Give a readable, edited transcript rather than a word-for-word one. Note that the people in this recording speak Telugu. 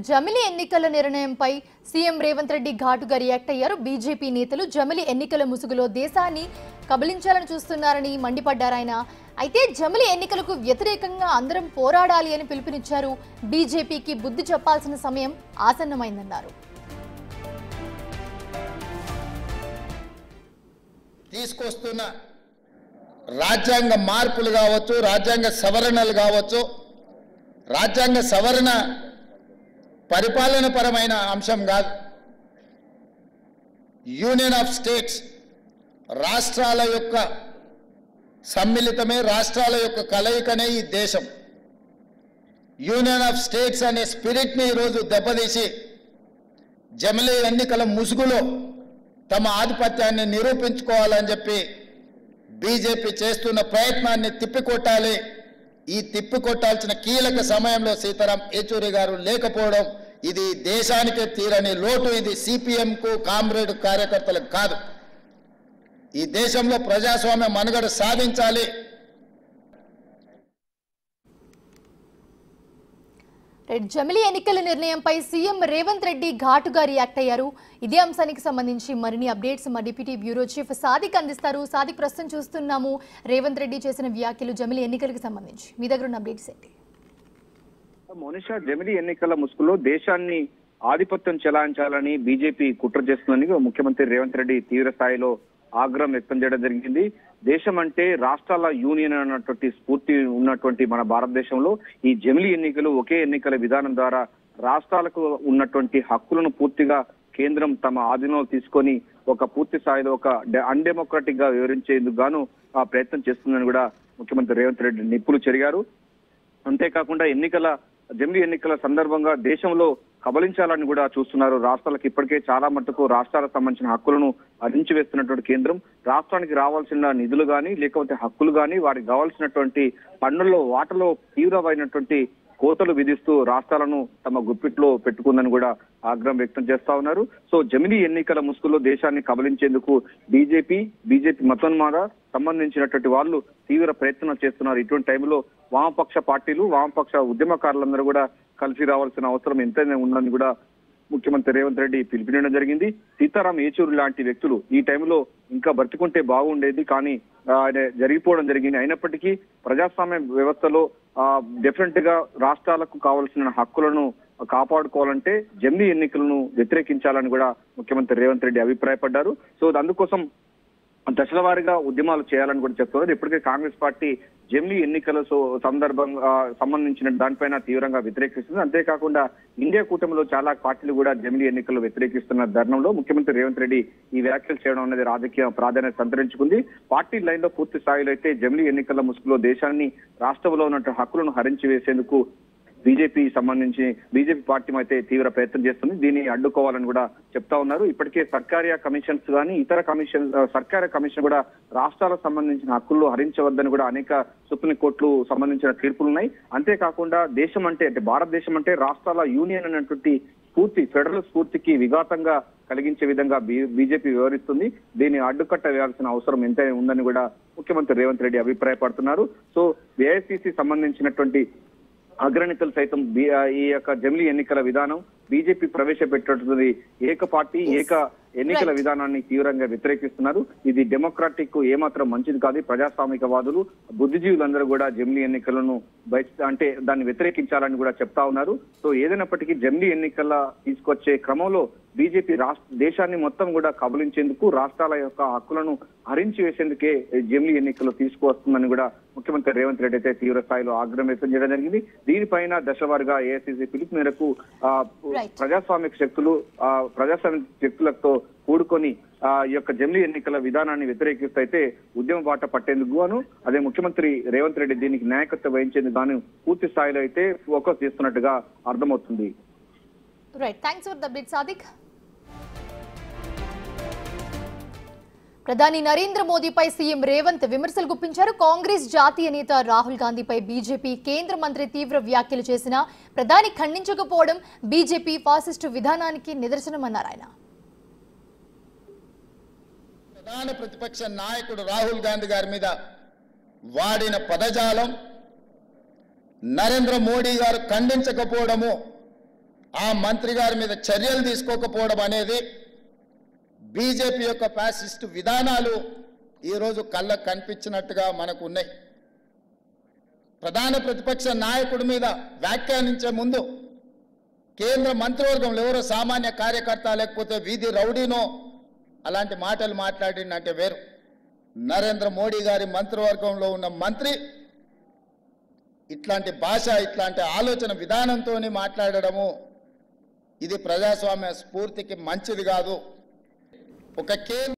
జమిలి ఎన్నికల నిర్ణయంపై సీఎం రేవంత్ రెడ్డి ఘాటుగా రియాక్ట్ అయ్యారు. బీజేపీ నేతలు జమిలి ఎన్నికల ముసుగులో దేశాన్ని కబలించాలని చూస్తున్నారని మండిపడ్డారు ఆయన. అయితే జమిలి ఎన్నికలకు వ్యతిరేకంగా అందరం పోరాడాలి అని పిలుపునిచ్చారు. బీజేపీకి బుద్ధి చెప్పాల్సిన సమయం ఆసన్నమైందన్నారు. తీసుకొస్తున్న రాజ్యాంగ మార్పులు కావచ్చు, రాజ్యాంగ సవరణలు కావచ్చు, రాజ్యాంగ సవరణ పరిపాలన పరమైన అంశం కాదు. యూనియన్ ఆఫ్ స్టేట్స్, రాష్ట్రాల యొక్క సమ్మిళితమే, రాష్ట్రాల యొక్క కలయికనే ఈ దేశం. యూనియన్ ఆఫ్ స్టేట్స్ అనే స్పిరిట్ని ఈరోజు దెబ్బతీసి జమిలి ఎన్నికల ముసుగులో తమ ఆధిపత్యాన్ని నిరూపించుకోవాలని చెప్పి బీజేపీ చేస్తున్న ప్రయత్నాన్ని తిప్పికొట్టాలి. ఈ తిప్పికొట్టాల్సిన కీలక సమయంలో సీతారాం యేచూరి గారు లేకపోవడం ఇది దేశానికే తీరని లోటు. ఇది సిపిఎంకు, కామ్రేడ్ కార్యకర్తలకు కాదు. ఈ దేశంలో ప్రజాస్వామ్య మనుగడ సాధించాలి. జమిలి ఎన్నికల నిర్ణయంపై సీఎం రేవంత్ రెడ్డి ఘాటుగా రియాక్ట్ అయ్యారు. ఇదే అంశానికి సంబంధించి మరిన్ని అప్డేట్స్ మా డిప్యూటీ బ్యూరో చీఫ్ సాదిక్ అందిస్తారు. సాదిక్, ప్రస్తుతం చూస్తున్నాము రేవంత్ రెడ్డి చేసిన వ్యాఖ్యలు జమిలి ఎన్నికలకు సంబంధించి మీ దగ్గర ఉన్న అప్డేట్స్ ఏంటి? మోనిషా, జమిలి ఎన్నికల ముసుగులో దేశాన్ని ఆధిపత్యం చెలాయించాలని బీజేపీ కుట్ర చేస్తుందని ముఖ్యమంత్రి రేవంత్ రెడ్డి తీవ్ర స్థాయిలో ఆగ్రహం వ్యక్తం చేయడం జరిగింది. దేశం అంటే రాష్ట్రాల యూనియన్ అన్నటువంటి స్ఫూర్తి ఉన్నటువంటి మన భారతదేశంలో ఈ జమిలి ఎన్నికలు ఒకే ఎన్నికల విధానం ద్వారా రాష్ట్రాలకు ఉన్నటువంటి హక్కులను పూర్తిగా కేంద్రం తమ ఆధీనంలో తీసుకొని ఒక పూర్తి స్థాయిలో ఒక అన్డెమోక్రాటిక్ గా వివరించేందుకు గాను ఆ ప్రయత్నం చేస్తుందని కూడా ముఖ్యమంత్రి రేవంత్ రెడ్డి నిప్పులు చెరిగారు. అంతేకాకుండా జమిలి ఎన్నికల సందర్భంగా దేశంలో కబలించాలని కూడా చూస్తున్నారు. రాష్ట్రాలకు ఇప్పటికే చాలా మట్టుకు రాష్ట్రాలకు సంబంధించిన హక్కులను అదించి వేస్తున్నటువంటి కేంద్రం రాష్ట్రానికి రావాల్సిన నిధులు కానీ లేకపోతే హక్కులు కానీ వారికి కావాల్సినటువంటి పన్నుల్లో వాటలో తీవ్రమైనటువంటి కోతలు విధిస్తూ రాష్ట్రాలను తమ గుప్పిట్లో పెట్టుకుందని కూడా ఆగ్రహం వ్యక్తం చేస్తా ఉన్నారు. సో జమిలి ఎన్నికల ముసుగులో దేశాన్ని కబలించేందుకు బీజేపీ మతోన్మాద సంబంధించినటువంటి వాళ్ళు తీవ్ర ప్రయత్నం చేస్తున్నారు. ఇటువంటి టైంలో వామపక్ష పార్టీలు, వామపక్ష ఉద్యమకారులందరూ కూడా కలిసి రావాల్సిన అవసరం ఎంతైనా ఉందని కూడా ముఖ్యమంత్రి రేవంత్ రెడ్డి పిలుపునివ్వడం జరిగింది. సీతారాం యేచూరి లాంటి వ్యక్తులు ఈ టైంలో ఇంకా బ్రతికుంటే బాగుండేది, కానీ జరిగిపోవడం జరిగింది. అయినప్పటికీ ప్రజాస్వామ్య వ్యవస్థలో డెఫినెట్ గా రాష్ట్రాలకు కావాల్సిన హక్కులను కాపాడుకోవాలంటే జమిలి ఎన్నికలను వ్యతిరేకించాలని కూడా ముఖ్యమంత్రి రేవంత్ రెడ్డి అభిప్రాయపడ్డారు. సో అందుకోసం దశల వారీగా ఉద్యమాలు చేయాలని కూడా చెప్తున్నారు. ఇప్పటికే కాంగ్రెస్ పార్టీ జమిలి ఎన్నికల సందర్భంగా సంబంధించిన దానిపైన తీవ్రంగా వ్యతిరేకిస్తుంది. అంతేకాకుండా ఇండియా కూటమిలో చాలా పార్టీలు కూడా జమిలి ఎన్నికలు వ్యతిరేకిస్తున్న తరుణంలో ముఖ్యమంత్రి రేవంత్ రెడ్డి ఈ వ్యాఖ్యలు చేయడం అనేది రాజకీయ ప్రాధాన్యత సంతరించుకుంది. పార్టీ లైన్ లో పూర్తి స్థాయిలో అయితే జమిలి ఎన్నికల ముసుగులో దేశాన్ని, రాష్ట్రంలో ఉన్న హక్కులను హరించి వేసేందుకు బీజేపీ పార్టీ అయితే తీవ్ర ప్రయత్నం చేస్తుంది. దీన్ని అడ్డుకోవాలని కూడా చెప్తా ఉన్నారు. ఇప్పటికే సర్కారియా కమిషన్స్ కానీ ఇతర సర్కారీ కమిషన్ కూడా రాష్ట్రాలకు సంబంధించిన హక్కులు హరించవద్దని కూడా అనేక సుప్రీంకోర్టులు సంబంధించిన తీర్పులున్నాయి. అంతేకాకుండా దేశం అంటే భారతదేశం అంటే రాష్ట్రాల యూనియన్ అన్నటువంటి స్ఫూర్తి, ఫెడరల్ స్ఫూర్తికి విఘాతంగా కలిగించే విధంగా బీజేపీ వ్యవహరిస్తుంది. దీన్ని అడ్డుకట్ట వేయాల్సిన అవసరం ఎంతైనా ఉందని కూడా ముఖ్యమంత్రి రేవంత్ రెడ్డి అభిప్రాయపడుతున్నారు. సో ఏఐసీసీ సంబంధించినటువంటి అగ్రనేతలు సైతం ఈ యొక్క జమిలి ఎన్నికల విధానం బీజేపీ ప్రవేశపెట్టినటువంటి ఏక ఎన్నికల విధానాన్ని తీవ్రంగా వ్యతిరేకిస్తున్నారు. ఇది డెమోక్రాటిక్ ఏమాత్రం మంచిది కాదు. ప్రజాస్వామికవాదులు, బుద్ధిజీవులందరూ కూడా జమిలి ఎన్నికలను దాన్ని వ్యతిరేకించాలని కూడా చెప్తా ఉన్నారు. సో ఏదైనప్పటికీ జమిలి ఎన్నికల తీసుకొచ్చే క్రమంలో బీజేపీ దేశాన్ని మొత్తం కూడా కబలించేందుకు, రాష్ట్రాల యొక్క హక్కులను హరించి వేసేందుకే జమిలి ఎన్నికలు తీసుకువస్తుందని కూడా ముఖ్యమంత్రి రేవంత్ రెడ్డి అయితే తీవ్ర స్థాయిలో ఆగ్రహం వ్యక్తం చేయడం జరిగింది. దీనిపైన దశవారీగా ఏఐసీసీ పిలుపు మేరకు ప్రజాస్వామిక శక్తులతో కూడుకొని ఈ యొక్క జమిలి ఎన్నికల విధానాన్ని వ్యతిరేకిస్తే ఉద్యమ బాట పట్టేందుకు గాను అదే ముఖ్యమంత్రి రేవంత్ రెడ్డి దీనికి నాయకత్వం వహించేందుకు గాను పూర్తి స్థాయిలో అయితే ఫోకస్ చేస్తున్నట్టుగా అర్థమవుతుంది. ప్రధాని నరేంద్ర మోదీపై సీఎం రేవంత్ విమర్శలు గుప్పించారు. కాంగ్రెస్ జాతీయ నేత రాహుల్ గాంధీపై బీజేపీ కేంద్ర మంత్రి తీవ్ర వ్యాఖ్యలు చేసినా ప్రధాని ఖండించకపోవడం బీజేపీ ఫాసిస్టు విధానానికి నిదర్శనమన్నారు ఆయన. ప్రధాన ప్రతిపక్ష నాయకుడు రాహుల్ గాంధీ గారి మీద వాడిన పదజాలం నరేంద్ర మోడీ గారు ఖండించకపోవడము ఆ మంత్రి గారి మీద చర్యలు తీసుకోకపోవడం అనేది బీజేపీ యొక్క ఫ్యాసిస్ట్ విధానాలు ఈరోజు కళ్ళకు కనిపించినట్టుగా మనకు ఉన్నాయి. ప్రధాన ప్రతిపక్ష నాయకుడి మీద వ్యాఖ్యానించే ముందు కేంద్ర మంత్రివర్గంలో ఎవరో సామాన్య కార్యకర్త లేకపోతే వీధి రౌడీనో అలాంటి మాటలు మాట్లాడినట్టే వేరు. నరేంద్ర మోడీ గారి మంత్రివర్గంలో ఉన్న మంత్రి ఇట్లాంటి భాష ఇట్లాంటి ఆలోచన విధానంతో మాట్లాడడము ఇది ప్రజాస్వామ్య స్ఫూర్తికి మంచిది కాదు. ఒక కేంద్ర